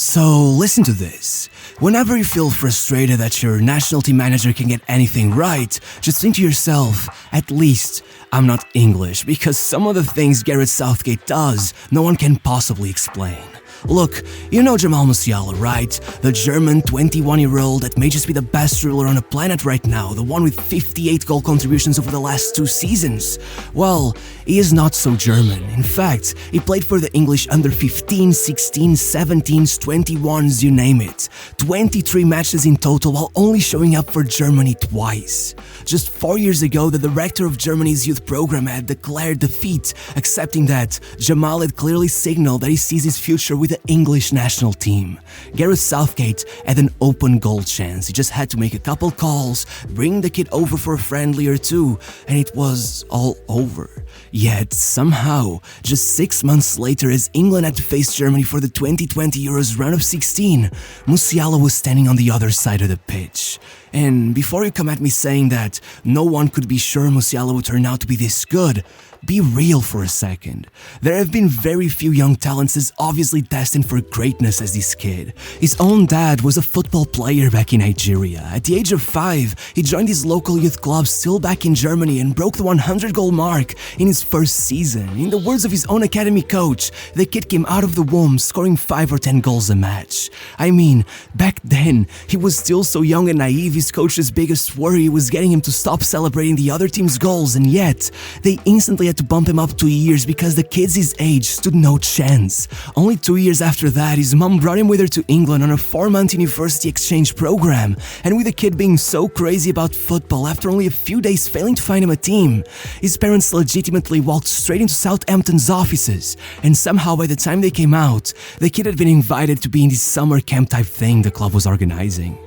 So listen to this. Whenever you feel frustrated that your national team manager can get anything right, just think to yourself, at least I'm not English, because some of the things Gareth Southgate does, no one can possibly explain. Look, you know Jamal Musiala, right? The German 21-year-old that may just be the best dribbler on the planet right now, the one with 58 goal contributions over the last 2 seasons. Well, he is not so German. In fact, he played for the English under 15, 16, 17s, 21s, you name it. 23 matches in total while only showing up for Germany twice. Just 4 years ago, the director of Germany's youth program had declared defeat, accepting that Jamal had clearly signaled that he sees his future with the English national team. Gareth Southgate had an open goal chance. He just had to make a couple calls, bring the kid over for a friendly or two, and it was all over. Yet, somehow, just 6 months later, as England had to face Germany for the 2020 Euros round of 16, Musiala was standing on the other side of the pitch. And before you come at me saying that no one could be sure Musiala would turn out to be this good, be real for a second. There have been very few young talents as obviously destined for greatness as this kid. His own dad was a football player back in Nigeria. At the age of 5, he joined his local youth club still back in Germany and broke the 100-goal mark in his first season. In the words of his own academy coach, the kid came out of the womb scoring 5 or 10 goals a match. I mean, back then, he was still so young and naive, his coach's biggest worry was getting him to stop celebrating the other team's goals, and yet, they instantly had to bump him up 2 years because the kids his age stood no chance. Only 2 years after that, his mom brought him with her to England on a 4-month university exchange program, and with the kid being so crazy about football after only a few days failing to find him a team, his parents legitimately walked straight into Southampton's offices, and somehow by the time they came out, the kid had been invited to be in this summer camp type thing the club was organizing.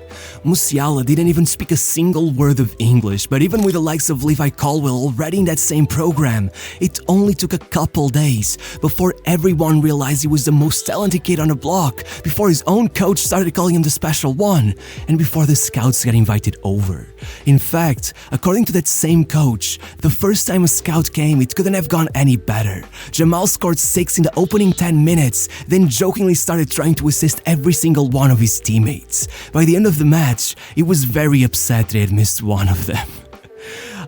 Musiala didn't even speak a single word of English, but even with the likes of Levi Colwill already in that same program, it only took a couple days before everyone realized he was the most talented kid on the block, before his own coach started calling him the special one, and before the scouts got invited over. In fact, according to that same coach, the first time a scout came, it couldn't have gone any better. Jamal scored 6 in the opening 10 minutes, then jokingly started trying to assist every single one of his teammates. By the end of the match, he was very upset that he had missed one of them.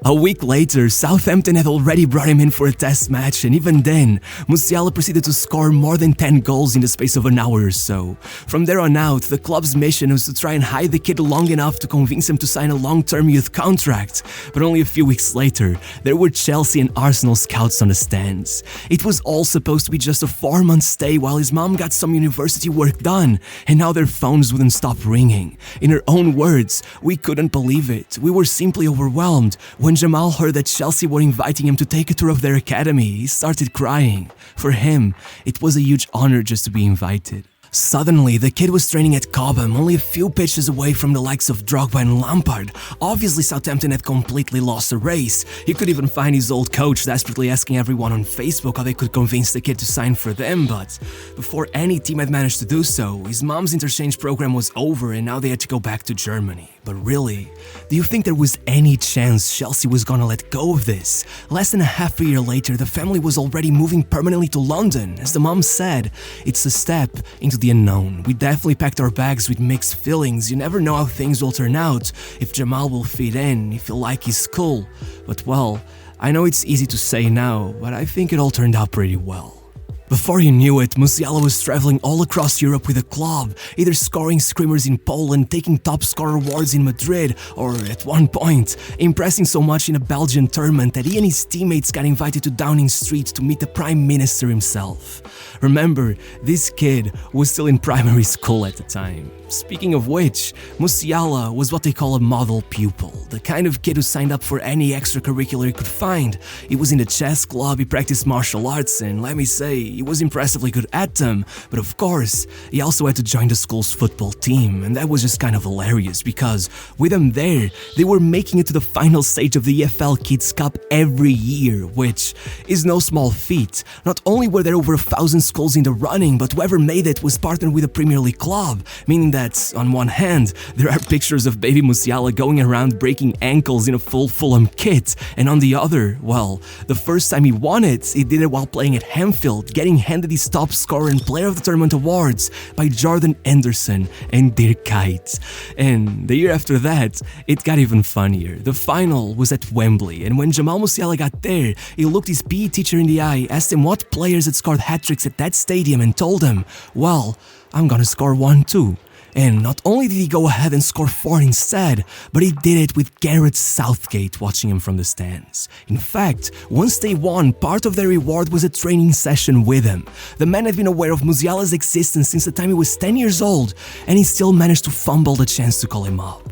A week later, Southampton had already brought him in for a test match, and even then, Musiala proceeded to score more than 10 goals in the space of an hour or so. From there on out, the club's mission was to try and hide the kid long enough to convince him to sign a long-term youth contract, but only a few weeks later, there were Chelsea and Arsenal scouts on the stands. It was all supposed to be just a 4-month stay while his mom got some university work done, and now their phones wouldn't stop ringing. In her own words, "We couldn't believe it. We were simply overwhelmed." When Jamal heard that Chelsea were inviting him to take a tour of their academy, he started crying. For him, it was a huge honor just to be invited. Suddenly, the kid was training at Cobham, only a few pitches away from the likes of Drogba and Lampard. Obviously, Southampton had completely lost the race. He could even find his old coach desperately asking everyone on Facebook how they could convince the kid to sign for them, but before any team had managed to do so, his mom's interchange program was over and now they had to go back to Germany. But really, do you think there was any chance Chelsea was gonna let go of this? Less than a half a year later, the family was already moving permanently to London. As the mom said, it's a step into the unknown. We definitely packed our bags with mixed feelings. You never know how things will turn out, if Jamal will fit in, if he'll like his school. But well, I know it's easy to say now, but I think it all turned out pretty well. Before you knew it, Musiala was traveling all across Europe with the club, either scoring screamers in Poland, taking top scorer awards in Madrid, or at one point, impressing so much in a Belgian tournament that he and his teammates got invited to Downing Street to meet the Prime Minister himself. Remember, this kid was still in primary school at the time. Speaking of which, Musiala was what they call a model pupil, the kind of kid who signed up for any extracurricular he could find. He was in the chess club, he practiced martial arts, and let me say, he was impressively good at them, but of course, he also had to join the school's football team, and that was just kind of hilarious because with him there, they were making it to the final stage of the EFL Kids Cup every year, which is no small feat. Not only were there over 1,000 schools in the running, but whoever made it was partnered with a Premier League club, meaning that on one hand, there are pictures of baby Musiala going around breaking ankles in a full Fulham kit, and on the other, well, the first time he won it, he did it while playing at Anfield, getting handed his top scorer and player of the tournament awards by Jordan Henderson and Dirk Kuyt. And the year after that, it got even funnier. The final was at Wembley, and when Jamal Musiala got there, he looked his PE teacher in the eye, asked him what players had scored hat-tricks at that stadium, and told him, well, I'm gonna score one too. And not only did he go ahead and score 4 instead, but he did it with Gareth Southgate watching him from the stands. In fact, once they won, part of their reward was a training session with him. The man had been aware of Musiala's existence since the time he was 10 years old, and he still managed to fumble the chance to call him up.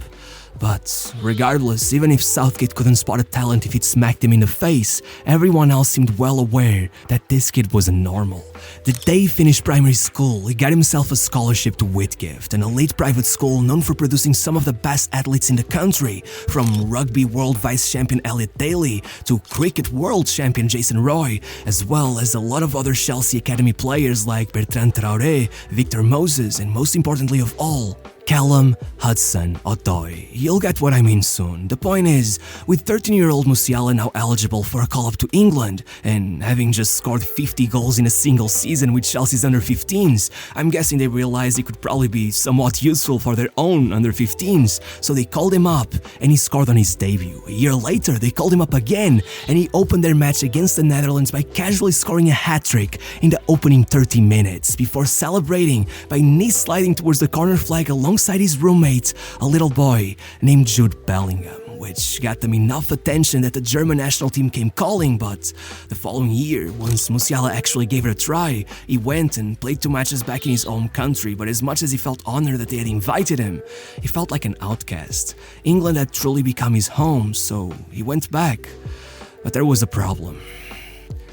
But regardless, even if Southgate couldn't spot a talent if it smacked him in the face, everyone else seemed well aware that this kid wasn't normal. The day he finished primary school, he got himself a scholarship to Whitgift, an elite private school known for producing some of the best athletes in the country, from rugby world vice-champion Elliot Daly to cricket world champion Jason Roy, as well as a lot of other Chelsea Academy players like Bertrand Traoré, Victor Moses, and most importantly of all, Callum Hudson-Odoi. You'll get what I mean soon. The point is, with 13-year-old Musiala now eligible for a call-up to England, and having just scored 50 goals in a single season with Chelsea's under-15s, I'm guessing they realized he could probably be somewhat useful for their own under-15s, so they called him up, and he scored on his debut. A year later, they called him up again, and he opened their match against the Netherlands by casually scoring a hat-trick in the opening 30 minutes, before celebrating by knee-sliding towards the corner flag alongside his roommate, a little boy named Jude Bellingham, which got them enough attention that the German national team came calling. But the following year, once Musiala actually gave it a try, he went and played 2 matches back in his home country, but as much as he felt honored that they had invited him, he felt like an outcast. England had truly become his home, so he went back. But there was a problem.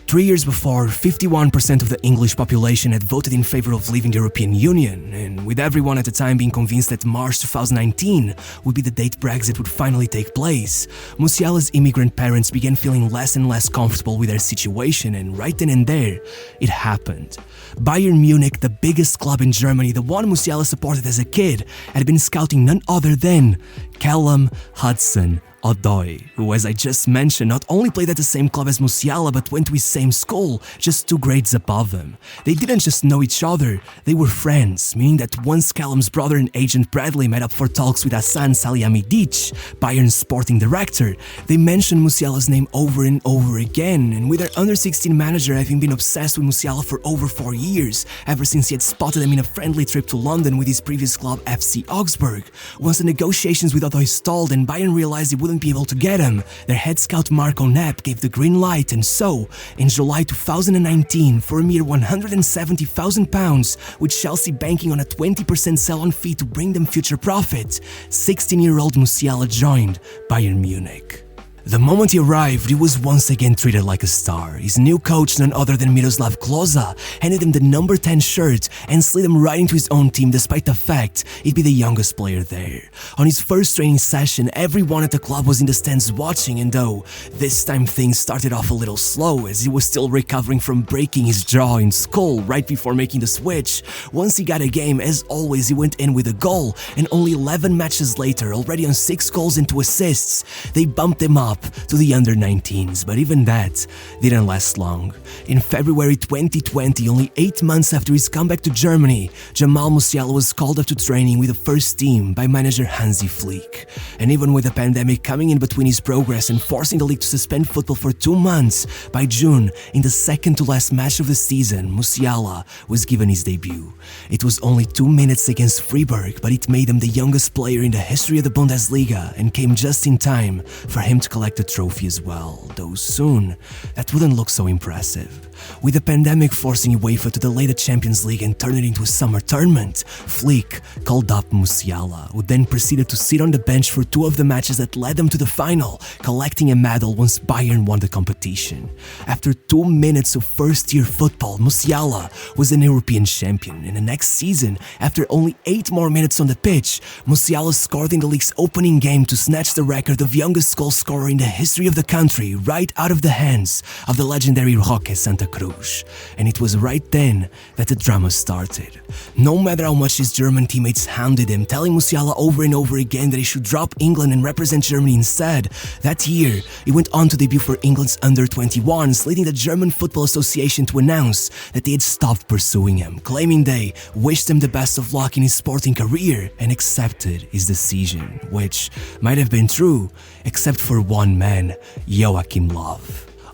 3 years before, 51% of the English population had voted in favor of leaving the European Union, and with everyone at the time being convinced that March 2019 would be the date Brexit would finally take place, Musiala's immigrant parents began feeling less and less comfortable with their situation, and right then and there, it happened. Bayern Munich, the biggest club in Germany, the one Musiala supported as a kid, had been scouting none other than Callum Hudson-Odoi, who, as I just mentioned, not only played at the same club as Musiala but went to his same school, just 2 grades above him. They didn't just know each other, they were friends, meaning that once Callum's brother and agent Bradley met up for talks with Hasan Salihamidzic, Bayern's sporting director, they mentioned Musiala's name over and over again, and with their under-16 manager having been obsessed with Musiala for over 4 years, ever since he had spotted him in a friendly trip to London with his previous club FC Augsburg. Once the negotiations with Odoi stalled and Bayern realized it wouldn't be able to get him, their head scout Marco Knapp gave the green light, and so, in July 2019, for a mere £170,000, with Chelsea banking on a 20% sell-on fee to bring them future profit, 16-year-old Musiala joined Bayern Munich. The moment he arrived, he was once again treated like a star. His new coach, none other than Miroslav Klose, handed him the number 10 shirt and slid him right into his own team despite the fact he'd be the youngest player there. On his first training session, everyone at the club was in the stands watching, and though this time things started off a little slow as he was still recovering from breaking his jaw in school right before making the switch, once he got a game, as always, he went in with a goal, and only 11 matches later, already on 6 goals and 2 assists, they bumped him up to the under-19s, but even that didn't last long. In February 2020, only 8 months after his comeback to Germany, Jamal Musiala was called up to training with the first team by manager Hansi Flick. And even with the pandemic coming in between his progress and forcing the league to suspend football for 2 months, by June, in the second-to-last match of the season, Musiala was given his debut. It was only 2 minutes against Freiburg, but it made him the youngest player in the history of the Bundesliga and came just in time for him to collect the trophy as well, though soon that wouldn't look so impressive. With the pandemic forcing UEFA to delay the Champions League and turn it into a summer tournament, Flick called up Musiala, who then proceeded to sit on the bench for 2 of the matches that led them to the final, collecting a medal once Bayern won the competition. After 2 minutes of first-year football, Musiala was an European champion, and the next season, after only 8 more minutes on the pitch, Musiala scored in the league's opening game to snatch the record of youngest goal scorer in the history of the country right out of the hands of the legendary Roque Santa Cruz. And it was right then that the drama started. No matter how much his German teammates hounded him, telling Musiala over and over again that he should drop England and represent Germany instead, that year he went on to debut for England's under-21s, leading the German Football Association to announce that they had stopped pursuing him, claiming they wished him the best of luck in his sporting career and accepted his decision, which might have been true, except for one man, Joachim Löw.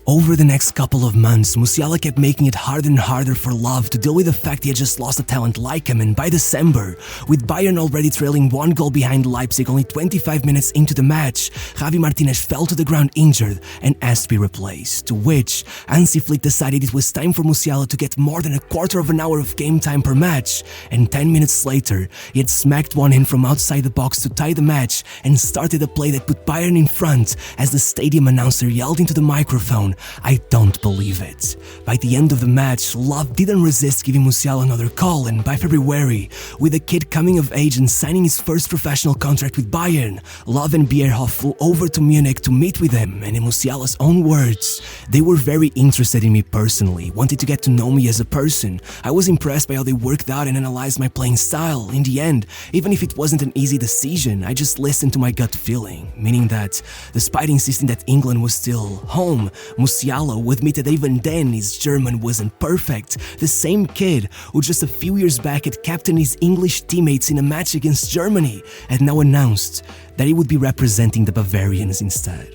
Over the next couple of months, Musiala kept making it harder and harder for Löw to deal with the fact he had just lost a talent like him, and by December, with Bayern already trailing 1 goal behind Leipzig only 25 minutes into the match, Javi Martinez fell to the ground injured and asked to be replaced, to which Hansi Flick decided it was time for Musiala to get more than a quarter of an hour of game time per match, and 10 minutes later, he had smacked one in from outside the box to tie the match and started a play that put Bayern in front as the stadium announcer yelled into the microphone, "I don't believe it." By the end of the match, Löw didn't resist giving Musiala another call, and by February, with the kid coming of age and signing his first professional contract with Bayern, Löw and Bierhoff flew over to Munich to meet with him, and in Musiala's own words, "They were very interested in me personally, wanted to get to know me as a person. I was impressed by how they worked out and analyzed my playing style. In the end, even if it wasn't an easy decision, I just listened to my gut feeling," meaning that, despite insisting that England was still home, Musiala would admit that even then his German wasn't perfect. The same kid who just a few years back had captained his English teammates in a match against Germany had now announced that he would be representing the Bavarians instead.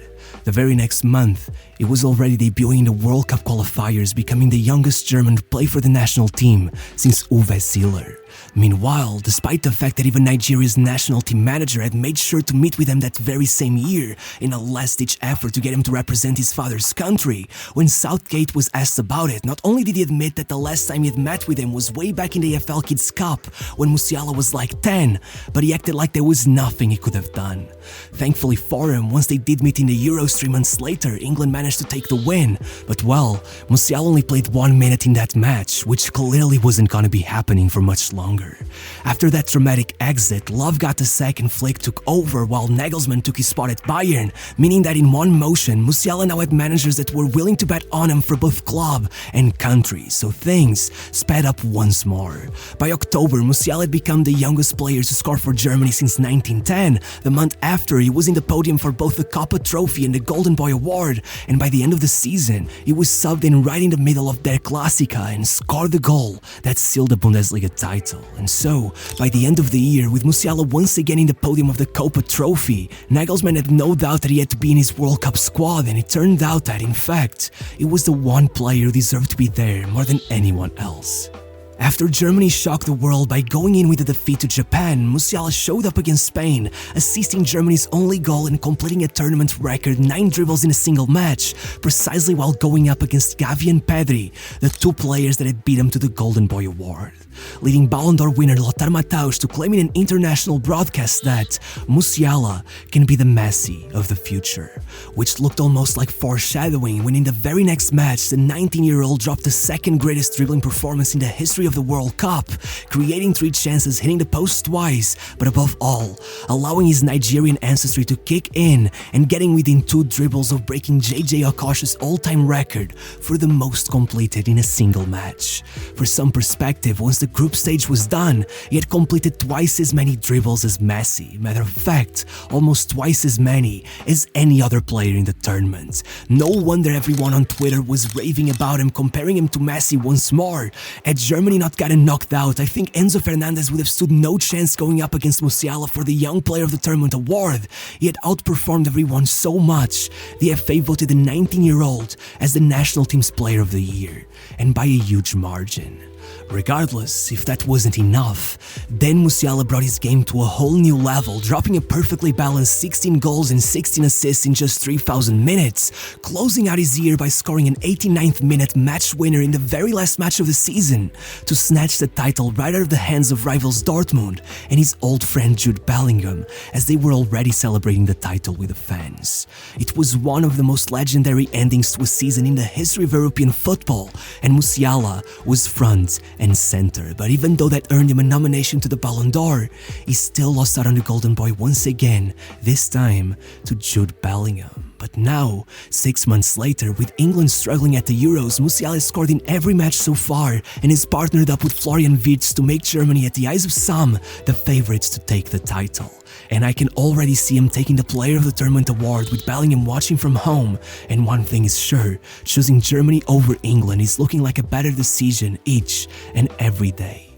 The very next month, he was already debuting in the World Cup qualifiers, becoming the youngest German to play for the national team since Uwe Seeler. Meanwhile, despite the fact that even Nigeria's national team manager had made sure to meet with him that very same year in a last-ditch effort to get him to represent his father's country, when Southgate was asked about it, not only did he admit that the last time he had met with him was way back in the AFL Kids Cup when Musiala was like 10, but he acted like there was nothing he could have done. Thankfully for him, once they did meet in the Euros 3 months later, England managed to take the win, but well, Musiala only played 1 minute in that match, which clearly wasn't gonna be happening for much longer. After that dramatic exit, Löw got the sack and Flick took over while Nagelsmann took his spot at Bayern, meaning that in one motion, Musiala now had managers that were willing to bet on him for both club and country, so things sped up once more. By October, Musiala had become the youngest player to score for Germany since 1910. The month after, he was in the podium for both the Copa Trophy and the Golden Boy Award, and by the end of the season, he was subbed in right in the middle of their Klassiker and scored the goal that sealed the Bundesliga title. And so, by the end of the year, with Musiala once again in the podium of the Copa Trophy, Nagelsmann had no doubt that he had to be in his World Cup squad, and it turned out that, in fact, it was the one player who deserved to be there more than anyone else. After Germany shocked the world by going in with a defeat to Japan, Musiala showed up against Spain, assisting Germany's only goal and completing a tournament record 9 dribbles in a single match, precisely while going up against Gavi and Pedri, the 2 players that had beat him to the Golden Boy Award, leading Ballon d'Or winner Lothar Matthäus to claim in an international broadcast that Musiala can be the Messi of the future, which looked almost like foreshadowing when in the very next match, the 19-year-old dropped the second greatest dribbling performance in the history of the World Cup, creating 3 chances, hitting the post twice, but above all, allowing his Nigerian ancestry to kick in and getting within 2 dribbles of breaking JJ Okocha's all-time record for the most completed in a single match. For some perspective, once the group stage was done, he had completed twice as many dribbles as Messi, matter of fact, almost twice as many as any other player in the tournament. No wonder everyone on Twitter was raving about him, comparing him to Messi once more. Had Germany not gotten knocked out, I think Enzo Fernandez would have stood no chance going up against Musiala for the Young Player of the Tournament award. He had outperformed everyone so much, the FA voted the 19-year-old as the national team's Player of the Year, and by a huge margin. Regardless, if that wasn't enough, then Musiala brought his game to a whole new level, dropping a perfectly balanced 16 goals and 16 assists in just 3,000 minutes, closing out his year by scoring an 89th minute match winner in the very last match of the season to snatch the title right out of the hands of rivals Dortmund and his old friend Jude Bellingham, as they were already celebrating the title with the fans. It was one of the most legendary endings to a season in the history of European football, and Musiala was front and center, but even though that earned him a nomination to the Ballon d'Or, he still lost out on the Golden Boy once again, this time to Jude Bellingham. But now, 6 months later, with England struggling at the Euros, Musiala has scored in every match so far and is partnered up with Florian Wirtz to make Germany, at the eyes of some, the favourites to take the title. And I can already see him taking the Player of the Tournament award with Bellingham watching from home. And one thing is sure, choosing Germany over England is looking like a better decision each and every day.